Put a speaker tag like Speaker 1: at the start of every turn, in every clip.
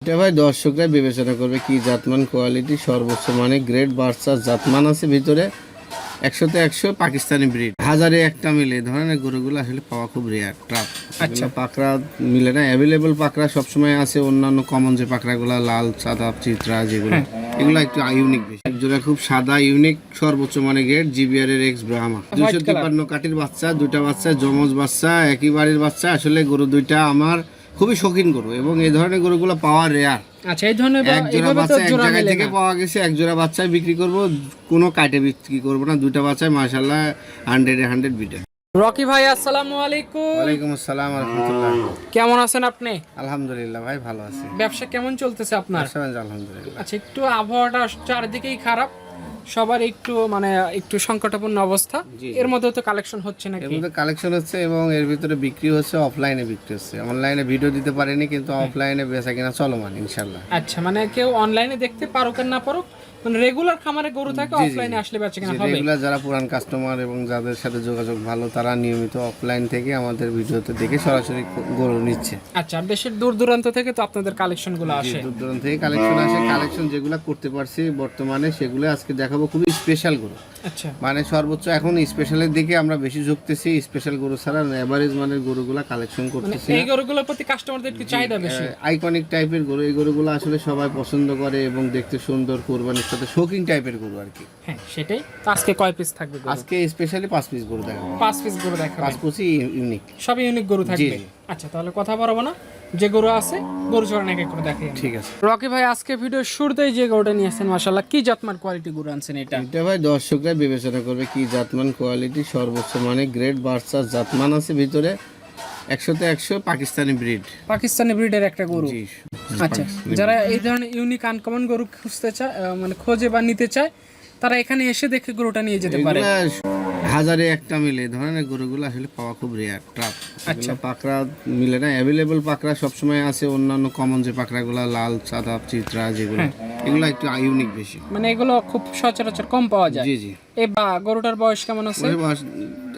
Speaker 1: এটা ভাই দর্শকরা বিবেচনা করবে কি জাতমান কোয়ালিটি সর্বোচ্চ মানে গ্রেড বার্সার জাতমান আছে ভিতরে 100-তে 100 পাকিস্তানি ব্রিড হাজারে একটা মিলে ধরনের গরুগুলো আসলে পাওয়া খুব রেয়ার ট্রাপ। আচ্ছা, পাকড়া মিলে না, অ্যাভেলেবল পাকড়া সবসময় আছে। অন্যান্য কমন যে পাকড়াগুলো লাল সাদা চিত্রা যেগুলো এগুলো একটু ইউনিক বেশি। একজোড়া খুব সাদা ইউনিক সর্বোচ্চ মানে গ্রেড জিবিআর এর এক্স ব্রাহ্মা 253 কাটির বাচ্চা, দুইটা বাচ্চা যমজ বাচ্চা, একই বাড়ির বাচ্চা। আসলে গরু দুইটা আমার খুবই শৌখিন গরু এবং এই ধরনের গরুগুলো পাওয়া রেয়ার।
Speaker 2: আচ্ছা, এই ধরনের
Speaker 1: এক জোড়া বাচ্চা এক জায়গা থেকে পাওয়া গেছে, এক জোড়া বাচ্চা বিক্রি করব, কোনো কাটে বিক্রি করব না। দুইটা বাচ্চায় মাশাআল্লাহ 100 বিটে।
Speaker 2: রকি ভাই আসসালামু আলাইকুম।
Speaker 1: ওয়ালাইকুম আসসালাম ওয়া রাহমাতুল্লাহ।
Speaker 2: কেমন আছেন আপনি?
Speaker 1: আলহামদুলিল্লাহ ভাই ভালো আছি।
Speaker 2: ব্যবসা কেমন চলতেছে আপনার?
Speaker 1: আলহামদুলিল্লাহ।
Speaker 2: আচ্ছা, একটু আবহাওয়াটা চারদিকেই খারাপ, সবার একটু সংকটাপন্ন অবস্থা। এর মধ্যে তো কালেকশন হচ্ছে নাকি?
Speaker 1: এর মধ্যে কালেকশন হচ্ছে এবং এর ভিতরে বিক্রি হচ্ছে, অফলাইনে বিক্রি হচ্ছে। অনলাইনে ভিডিও দিতে পারেনি, কিন্তু অফলাইনে বেচা কিনা চলমান ইনশাআল্লাহ।
Speaker 2: আচ্ছা, মানে কেউ অনলাইনে দেখতে পারুক আর না পারুক, মানে রেগুলার খামারে গরু থাকে, অফলাইনে আসলে বেচা কিনা হবে।
Speaker 1: রেগুলার যারা পুরান কাস্টমার এবং যাদের সাথে যোগাযোগ ভালো, তারা নিয়মিত অফলাইন থেকে আমাদের ভিডিওতে দেখে সরাসরি গরু নিচ্ছে।
Speaker 2: আচ্ছা, আর দেশের দূর দূরান্ত থেকে তো আপনাদের কালেকশন গুলো আসে?
Speaker 1: দূর দূরান্ত থেকে কালেকশন আসে। কালেকশন যেগুলো করতে পারছি বর্তমানে সেগুলো আজকে দেখাবো। খুবই স্পেশাল গরু,
Speaker 2: আচ্ছা,
Speaker 1: মানে সর্বোচ্চ এখন স্পেশালের দিকে আমরা বেশি ঝুঁকতেছি। স্পেশাল গরু ছাড়া এভারেজ মানের গরুগুলা কালেকশন করতেছি।
Speaker 2: এই গরুগুলোর প্রতি কাস্টমারদের একটু চাহিদা বেশি।
Speaker 1: আইকনিক টাইপের গরু, এই গরুগুলো আসলে সবাই পছন্দ করে এবং দেখতে সুন্দর, কোরবানির সাথে শৌখিন টাইপের গরু আর কি।
Speaker 2: হ্যাঁ, সেটাই। তো আজকে কয় পিস থাকবে গরু?
Speaker 1: আজকে স্পেশালি 5 পিস গরু দেখাবো।
Speaker 2: 5 পিস গরু দেখাবো,
Speaker 1: 5 পিসই ইউনিক,
Speaker 2: সবই ইউনিক গরু থাকবে। আচ্ছা, তাহলে কথা বাড়াবো না, যে গরু আছে গরু চড়ান এক এক করে দেখাই।
Speaker 1: ঠিক আছে।
Speaker 2: রকি ভাই, আজকে ভিডিও শুরুতেই যে গরুটা নিয়ে আসছেন, মাশাআল্লাহ কি জাতমান কোয়ালিটি গরু আনছেন এটা?
Speaker 1: এটা ভাই দর্শকরা বিবেচনা করবে কি জাতমান কোয়ালিটি সর্বোচ্চ মানে গ্রেড বার্সার জাতমান আছে ভিতরে 100-তে 100 পাকিস্তানি ব্রিড।
Speaker 2: পাকিস্তানি ব্রিডের একটা গরু। আচ্ছা, যারা এই ধরনের ইউনিক আনকমন গরু খুঁজতে চায়, মানে খোঁজে বা নিতে চায়, তারা এখানে এসে দেখে গরুটা নিয়ে যেতে পারে।
Speaker 1: হাজারে একটা মিলে ধরনের গরুগুলো আসলে পাওয়া খুব রেয়ার ট্রাপ। আচ্ছা, পাকড়া মিলে না, অ্যাভেলেবল পাকড়া সবসময় আছে। অন্যান্য কমন যে পাকড়াগুলো লাল সাদা চিত্রা যেগুলো এগুলো একটু ইউনিক বেশি,
Speaker 2: মানে এগুলো খুব সচরাচর কম পাওয়া যায়।
Speaker 1: জি জি।
Speaker 2: এই বা গরুটার বয়স কেমন আছে?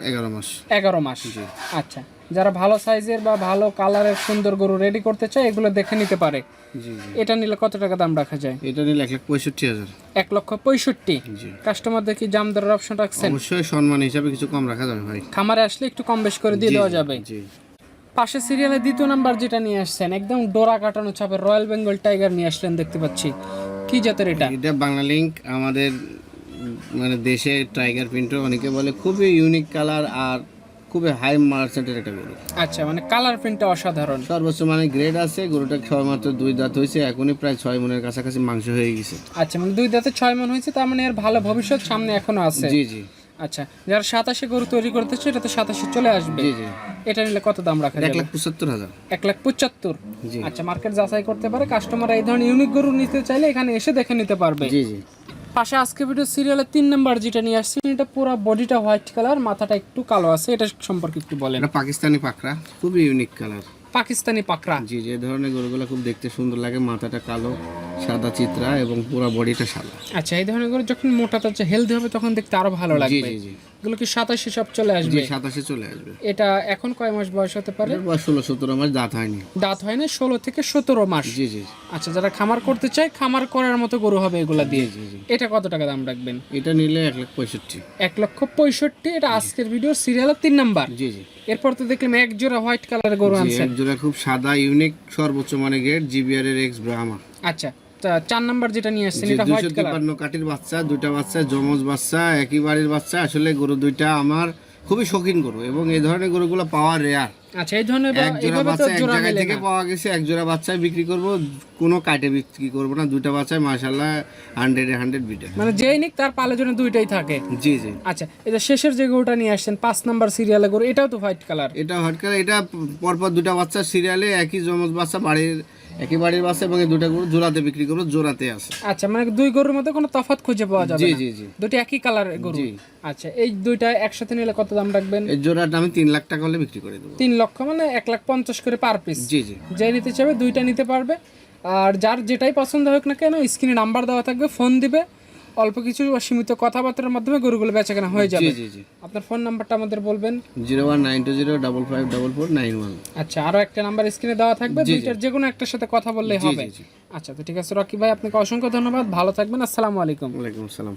Speaker 1: 11 মাস।
Speaker 2: 11 মাস। আচ্ছা, যারা ভালো সাইজের বা ভালো কালারের সুন্দর গরু রেডি করতে চায়, এগুলো দেখে নিতে পারে।
Speaker 1: জি জি।
Speaker 2: এটা নিলে কত টাকা দাম রাখা যায়?
Speaker 1: এটা নিলে 1,65,000।
Speaker 2: 1,65,000।
Speaker 1: জি।
Speaker 2: কাস্টমারদের কি দাম দরের অপশন রাখছেন?
Speaker 1: অবশ্যই সম্মান হিসাবে কিছু কম রাখা যাবে ভাই।
Speaker 2: খামারে আসলে একটু কম বেশ করে দিয়ে দেওয়া যাবে।
Speaker 1: জি।
Speaker 2: পাশে সিরিয়ালে 2 নাম্বার যেটা নিয়ে আসছেন, একদম ডোরা কাটানো ছাপের রয়্যাল বেঙ্গল টাইগার নিয়ে আসলেন দেখতে পাচ্ছি। কি জাতের এটা?
Speaker 1: এটা বাংলা লিংক, আমাদের মানে দেশে টাইগার প্রিন্টও অনেকে বলে। খুবই ইউনিক কালার আর খুবই হাই মার্চেন্টের একটা গরু।
Speaker 2: আচ্ছা, মানে কালার প্রিন্টটা অসাধারণ।
Speaker 1: সর্বোচ্চ মানে গ্রেড আছে। গরুটা সবেমাত্র 2 দাঁত হয়েছে, এখনই প্রায় 6 মনের কাছাকাছি মাংস হয়ে গেছে।
Speaker 2: আচ্ছা, মানে 2 দাঁতে 6 মণ হয়েছে, তার মানে এর ভালো ভবিষ্যৎ সামনে এখনো আছে।
Speaker 1: জি জি।
Speaker 2: আচ্ছা, যারা 87 গরু তৈরি করতেছে, এটা তো 87 চলে আসবে।
Speaker 1: জি জি।
Speaker 2: এটা নিলে কত দাম রাখা যাবে?
Speaker 1: 1,75,000।
Speaker 2: 1,75,000।
Speaker 1: জি।
Speaker 2: আচ্ছা, মার্কেট যাচাই করতে পারে কাস্টমার। এই ধরনের ইউনিক গরু নিতে চাইলে এখানে এসে দেখে নিতে পারবে।
Speaker 1: জি জি।
Speaker 2: পাশে আজকে ভিডিও সিরিয়ালের 3 নাম্বার যেটা নিয়ে আসছি, এটা পুরো বডিটা হোয়াইট কালার, মাথাটা একটু কালো আছে। এটা সম্পর্কে একটু বলেন।
Speaker 1: এটা পাকিস্তানি পাকড়া, খুবই ইউনিক কালার।
Speaker 2: পাকিস্তানি পাকড়া।
Speaker 1: জি জি। এই ধরনের গরুগুলো খুব দেখতে সুন্দর লাগে। মাথাটা কালো, সাদা চিত্রা এবং পুরো বডিটা সাদা।
Speaker 2: আচ্ছা, এই ধরনের গরু যখন মোটা তাজা হেলদি হবে তখন দেখতে আরো ভালো লাগবে।
Speaker 1: জি জি জি।
Speaker 2: এগুলো কি 87 সব চলে আসবে?
Speaker 1: জি, 27 চলে আসবে।
Speaker 2: এটা এখন কয় মাস বয়স হতে পারে?
Speaker 1: বয়স 16-17 মাস, দাঁত হয়নি।
Speaker 2: দাঁত হয় না, 16 থেকে 17 মাস।
Speaker 1: জি জি।
Speaker 2: আচ্ছা, যারা খামার করতে চায়, খামার করার মতো গরু হবে এগুলা দিয়ে।
Speaker 1: জি জি।
Speaker 2: এটা কত টাকা দাম রাখবেন?
Speaker 1: এটা নিলে 1,65,000।
Speaker 2: 1,65,000। এটা আজকের ভিডিও সিরিয়ালের 3 নাম্বার।
Speaker 1: জি জি।
Speaker 2: এরপর তো দেখলাম এক জোড়া হোয়াইট কালারের গরু আনছেন।
Speaker 1: এক জোড়া খুব সাদা ইউনিক সর্বোচ্চ মানে গ্রেড জিবিআর এর এক্স ব্রাহ্মা।
Speaker 2: আচ্ছা, 4 নাম্বার যেটা নিয়ে আসছেন, এটা হোয়াইট কালার।
Speaker 1: 253 কাটির বাচ্চা, দুইটা বাচ্চা যমজ বাচ্চা, একই বাড়ির বাচ্চা। আসলে গরু দুইটা আমার খুবই শৌখিন গরু এবং এই ধরনের গরুগুলো পাওয়া রেয়ার।
Speaker 2: আচ্ছা, এই ধরনের
Speaker 1: এক জোড়া বাচ্চা এক জায়গা থেকে পাওয়া গেছে, এক জোড়া বাচ্চায় বিক্রি করব, কোনো কাটে বিক্রি করব না। দুইটা বাচ্চায় মাশাআল্লাহ 100 বিটে,
Speaker 2: মানে যেই নিক তার পালের জন্য দুইটাই থাকে।
Speaker 1: জি জি।
Speaker 2: আচ্ছা, এটা শেষের যে গরুটা নিয়ে আসছেন 5 নাম্বার সিরিয়ালে গরু, এটাও তো হোয়াইট কালার।
Speaker 1: এটা হোয়াইট কালার। এটা পরপর দুটা বাচ্চা সিরিয়ালে, একই যমজ বাচ্চা, একই বাড়ির বাচ্চা এবং এই দুটা গরু জোড়াতে বিক্রি করবো, জোড়াতে আছে।
Speaker 2: আচ্ছা, মানে 2 গরুর মধ্যে কোনো তফাৎ খুঁজে পাওয়া যাবে
Speaker 1: জি
Speaker 2: না?
Speaker 1: জি জি।
Speaker 2: দুটো একই কালারের গরু। আচ্ছা, এই দুইটা একসাথে নিলে কত দাম রাখবেন?
Speaker 1: এই জোড়াটা আমি 3 লাখ টাকা হলে বিক্রি করে দেবো।
Speaker 2: 3 লক্ষ, মানে 1,50,000 করে পার পিস।
Speaker 1: জি জি।
Speaker 2: যে নিতে চাইবে দুইটা নিতে পারবে। আর যার যেটাই পছন্দ হোক না কেন, স্ক্রিনে নাম্বার দেওয়া থাকবে, ফোন দিবে। অল্প কিছু সীমিত কথাবার্তার মাধ্যমে গরুগুলো বেচাকেনা হয়ে যাবে।
Speaker 1: জি জি।
Speaker 2: আপনার ফোন নাম্বারটা আমাদের বলবেন।
Speaker 1: 01920554491।
Speaker 2: আচ্ছা, আরো একটা নাম্বার স্ক্রিনে দেওয়া থাকবে, দুইটার যে কোনো একটার সাথে কথা বললেই হবে। আচ্ছা, তো ঠিক আছে রকি ভাই, আপনাকে অসংখ্য ধন্যবাদ, ভালো থাকবেন, আসসালামু আলাইকুম।
Speaker 1: ওয়ালাইকুম আসসালাম।